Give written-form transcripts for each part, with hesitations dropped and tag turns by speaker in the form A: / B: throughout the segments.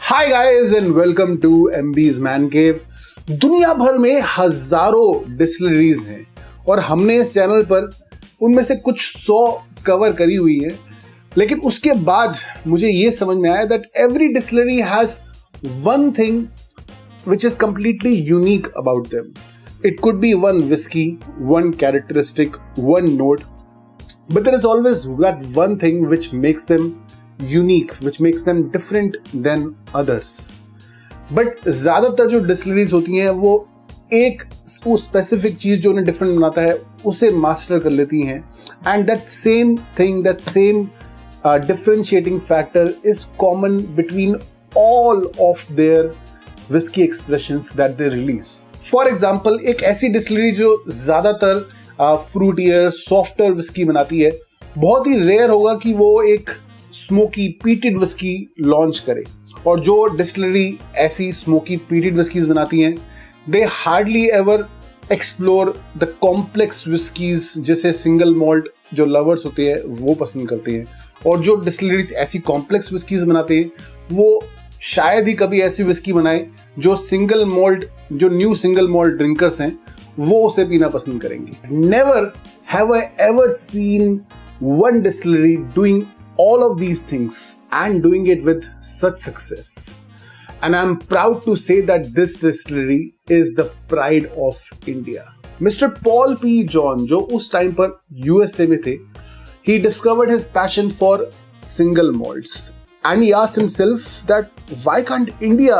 A: Hi guys and welcome to MBs man cave. दुनिया भर में हजारों डिस्टिलरीज हैं और हमने इस चैनल पर उनमें से कुछ 100 कवर करी हुई है, लेकिन उसके बाद मुझे ये समझ में आया that every distillery has one thing which is completely unique about them. It could be one whiskey, one characteristic, one note, but there is always that one thing which makes them unique, which makes them different than others. But ज़्यादातर जो distilleries होती हैं वो एक वो specific चीज़ जो उन्हें different बनाता है उसे मास्टर कर लेती हैं, and that same thing, that same differentiating factor is common between all of their whisky expressions that they release. For example, एक ऐसी डिस्टिलरी जो ज्यादातर फ्रूटियर सॉफ्टर विस्की बनाती है, बहुत ही रेयर होगा कि वो एक स्मोकी पीटेड विस्की लॉन्च करे। और जो डिस्टिलरी ऐसी स्मोकी पीटेड विस्कीज बनाती हैं, they hardly ever explore the complex whiskies जिसे सिंगल मॉल्ट जो लवर्स होते हैं वो पसंद करते हैं। और जो डिस्टिलरीज ऐसी कॉम्प्लेक्स विस्कीज बनाते हैं वो शायद ही कभी ऐसी विस्की बनाए जो सिंगल मॉल्ट, जो न्यू सिंगल मॉल्ट ड्रिंकर्स हैं वो उसे पीना पसंद करेंगे। Never have I ever seen one distillery doing all of these things and doing it with such success, and I am proud to say that this distillery is the pride of India. Mister Paul P John, जो उस time पर USA में थे, he discovered his passion for single malts. And he asked himself that why can't India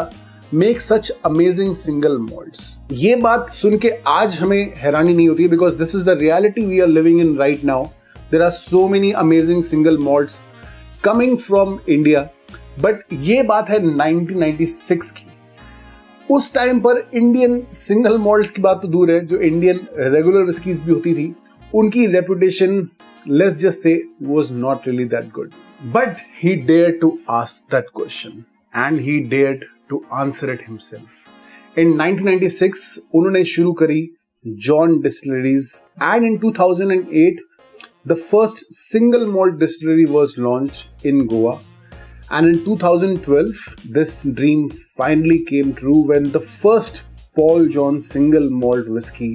A: make such amazing single malts? ये बात सुन के आज हमें हैरानी नहीं होती है, because this is the reality we are living in right now. There are so many amazing single malts coming from India. But ये बात है 1996 की। उस टाइम पर इंडियन सिंगल मॉल्ट्स की बात तो दूर है, जो इंडियन रेगुलर विस्कीज भी होती थी, उनकी reputation, let's just say, was not really that good. But he dared to ask that question and he dared to answer it himself. In 1996, उन्होंने शुरू करी John Distilleries, and in 2008, the first single malt distillery was launched in Goa. And in 2012, this dream finally came true when the first Paul John single malt whiskey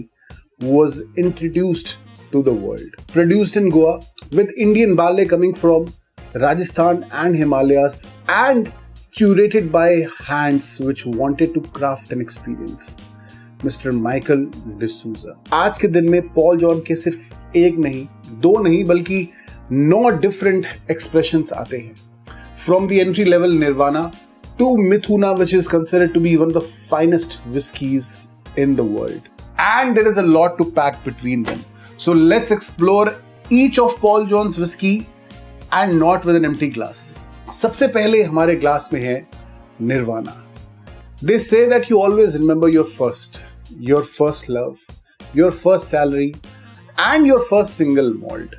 A: was introduced to the world. Produced in Goa with Indian barley coming from Rajasthan and Himalayas, and curated by hands which wanted to craft an experience. Mr. Michael D'Souza. आज के दिन में Paul John के सिर्फ एक नहीं, दो नहीं, बल्कि 9 different expressions आते हैं. From the entry level Nirvana to Mithuna, which is considered to be one of the finest whiskeys in the world. And there is a lot to pack between them. So let's explore each of Paul John's whiskey and not with an empty glass. सबसे पहले हमारे glass में है nirvana. They say that you always remember your first love, your first salary, and your first single malt.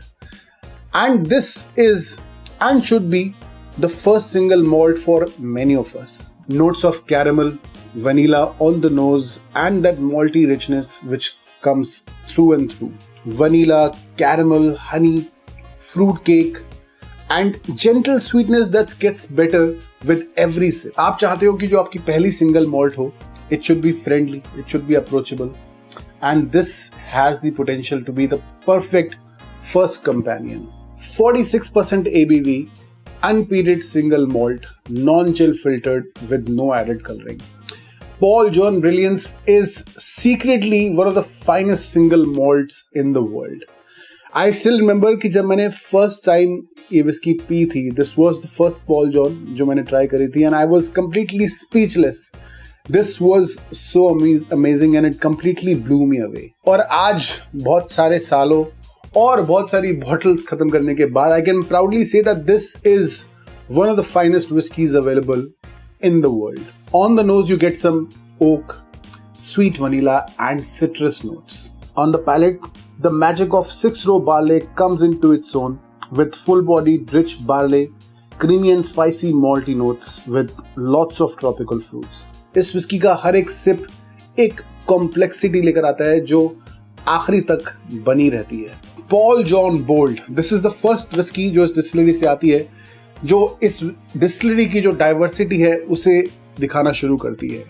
A: And this is and should be the first single malt for many of us. Notes of caramel, vanilla on the nose, and that malty richness which comes through and through. Vanilla, caramel, honey, fruit cake, and gentle sweetness that gets better with every sip. आप चाहते हो कि जो आपकी पहली single malt हो, it should be friendly, it should be approachable, and this has the potential to be the perfect first companion. 46% ABV, unpeated single malt, non-chill filtered with no added coloring. Paul John Brilliance is secretly one of the finest single malts in the world. I still remember कि जब मैंने first time ये whisky P थी, this was the first Paul John जो मैंने try करी थी, and I was completely speechless. This was so amazing and it completely blew me away. और आज बहुत सारे सालों और बहुत सारी bottles खत्म करने के बाद, I can proudly say that this is one of the finest whiskeys available in the world. On the nose you get some oak, sweet vanilla and citrus notes. On the palate, the magic of 6-row barley comes into its own with full-bodied rich barley, creamy and spicy malty notes with lots of tropical fruits. इस whisky का हर एक SIP एक complexity लेकर आता है जो आखिरी तक बनी रहती है। Paul John Bold, this is the first whiskey जो इस डिस्टिलरी से आती है जो इस डिस्टिलरी की जो डाइवर्सिटी है उसे दिखाना शुरू करती है।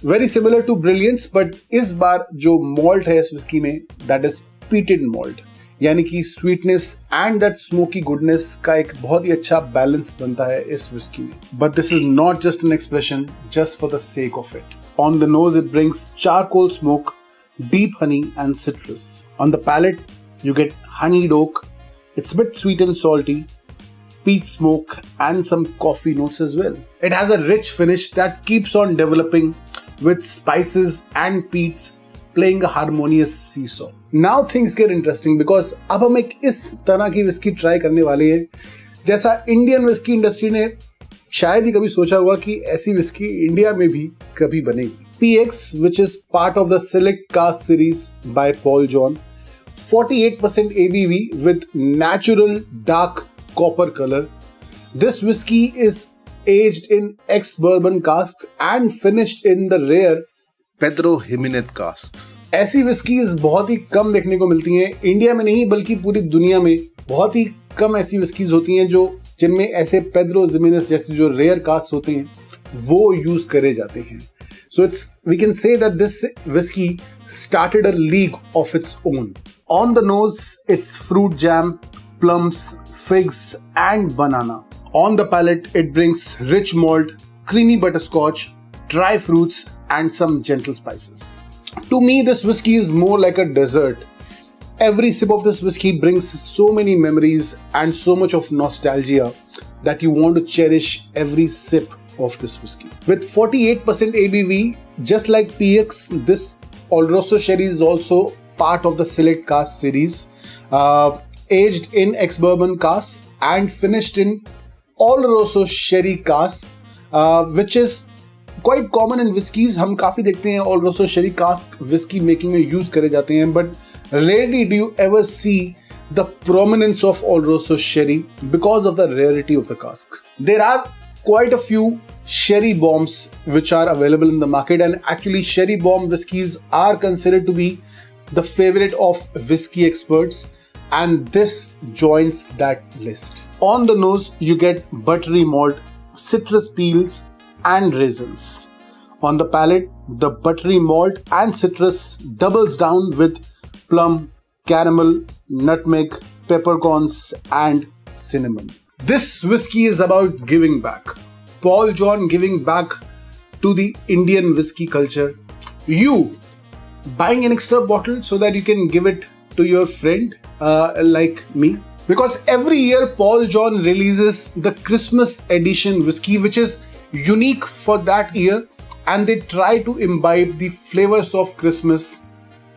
A: Very similar to brilliance, but इस बार जो मॉल्ट है इस विस्की में, दैट इज पीटेड मॉल्ट, यानी कि sweetness and that smoky goodness का एक बहुत ही अच्छा बैलेंस बनता है इस विस्की में। But this is not just an expression just for the sake of it. On the nose it brings charcoal smoke, deep honey and citrus. On the palate, you get honeyed oak. It's a bit sweet and salty, peat smoke and some coffee notes as well. It has a rich finish that keeps on developing with spices and peats playing a harmonious seesaw. Now things get interesting because अब हम एक इस तरह की whisky try करने वाले हैं जैसा इंडियन विस्की इंडस्ट्री ने शायद ही कभी सोचा होगा कि ऐसी विस्की इंडिया में भी कभी बनेगी। PX, which is part of the Select Cask series by Paul John, 48% ABV with natural dark copper color. This whiskey is aged in ex-bourbon casks and finished in the rare
B: Pedro Jimenez casks.
A: ऐसी whiskeys बहुत ही कम देखने को मिलती हैं, India में नहीं बल्कि पूरी दुनिया में बहुत ही कम ऐसी विस्कीज होती हैं जो जिनमें ऐसे पेड्रो जिमेनेस जैसे जो रेयर कास्ट होते हैं वो यूज करे जाते हैं। So we can say that this whiskey started a league of its own. On the nose, it's fruit jam, plums, figs, and banana. On the palate, it brings rich malt, creamy butterscotch, dry fruits, and some gentle spices. To me, this whiskey is more like a dessert. Every sip of this whiskey brings so many memories and so much of nostalgia that you want to cherish every sip of this whiskey. With 48% ABV, just like PX, this Oloroso Sherry is also part of the Select Cask series, aged in ex-bourbon casks and finished in Oloroso Sherry casks, which is quite common in whiskeys. हम काफी देखते हैं Oloroso Sherry cask whiskey making में use करे जाते हैं, but rarely do you ever see the prominence of Oloroso Sherry because of the rarity of the cask. There are quite a few sherry bombs which are available in the market, and actually sherry bomb whiskies are considered to be the favorite of whiskey experts, and this joins that list. On the nose you get buttery malt, citrus peels and raisins. On the palate, the buttery malt and citrus doubles down with plum, caramel, nutmeg, peppercorns and cinnamon. This whiskey is about giving back. Paul John giving back to the Indian whiskey culture. You buying an extra bottle so that you can give it to your friend like me. Because every year Paul John releases the Christmas edition whiskey which is unique for that year, and they try to imbibe the flavors of Christmas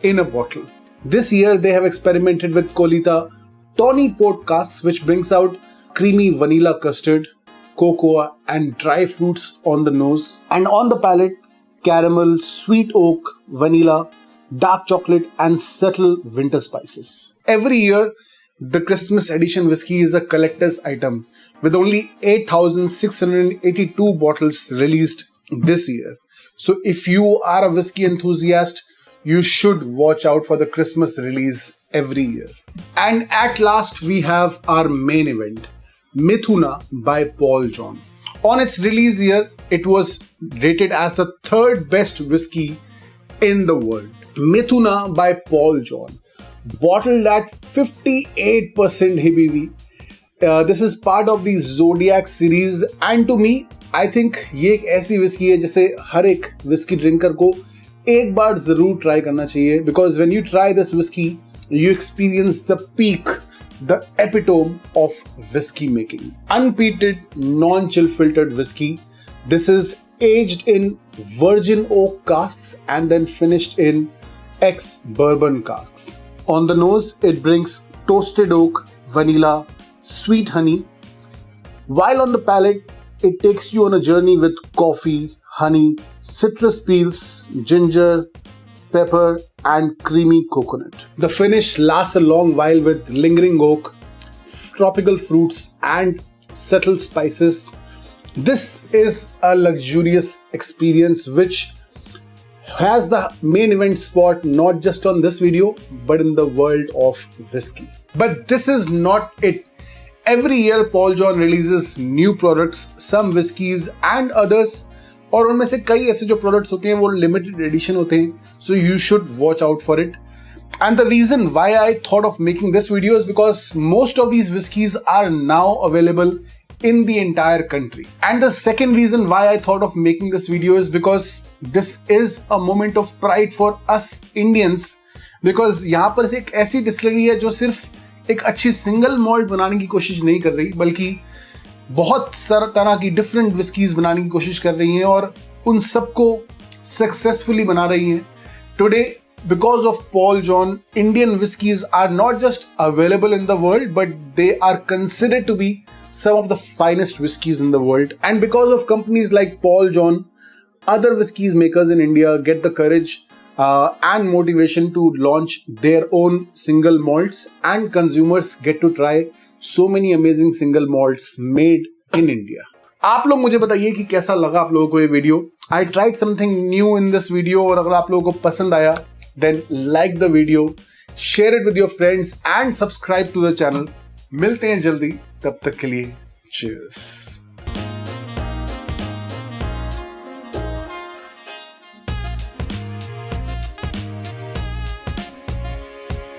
A: in a bottle. This year they have experimented with Kolita Tawny Port casks which brings out creamy vanilla custard, cocoa and dry fruits on the nose, and on the palate, caramel, sweet oak, vanilla, dark chocolate and subtle winter spices. Every year, the Christmas edition whiskey is a collector's item with only 8,682 bottles released this year. So if you are a whiskey enthusiast, you should watch out for the Christmas release every year. And at last, we have our main event, Mithuna by Paul John. On its release year, it was rated as the third best whiskey in the world. Mithuna by Paul John, bottled at 58% ABV. This is part of the Zodiac series, and to me, I think ये एक ऐसी whiskey है जिसे हर एक whiskey drinker को एक बार जरूर try करना चाहिए. Because when you try this whiskey, you experience the peak, the epitome of whiskey making. Unpeated, non-chill filtered whiskey. This is aged in virgin oak casks and then finished in ex-bourbon casks. On the nose, it brings toasted oak, vanilla, sweet honey. While on the palate, it takes you on a journey with coffee, honey, citrus peels, ginger, pepper and creamy coconut. The finish lasts a long while with lingering oak, tropical fruits and subtle spices. This is a luxurious experience which has the main event spot not just on this video but in the world of whiskey. But this is not it. Every year Paul John releases new products, some whiskeys and others, और उनमें से कई ऐसे जो products होते हैं वो limited edition होते हैं, so you should watch out for it. And the reason why I thought of making this video is because most of these whiskeys are now available in the entire country. And the second reason why I thought of making this video is because this is a moment of pride for us Indians, because यहाँ पर एक ऐसी distillery है जो सिर्फ एक अच्छी single malt बनाने की कोशिश नहीं कर रही, बल्कि बहुत सारा तरह की डिफरेंट विस्कीज बनाने की कोशिश कर रही हैं और उन सबको सक्सेसफुली बना रही हैं. Today, because of Paul John, Indian whiskeys are not just available in the world, but they are considered to be some of the finest whiskeys in the world. And because of companies like Paul John, other whiskeys makers in India get the courage and motivation to launch their own single malts, and consumers get to try so many amazing single malts made in India. आप लोग मुझे बताइए कि कैसा लगा आप लोगों को ये video. I tried something new in this video, और अगर आप लोगों को पसंद आया then like the video, share it with your friends and subscribe to the channel. मिलते हैं जल्दी, तब तक के लिए cheers.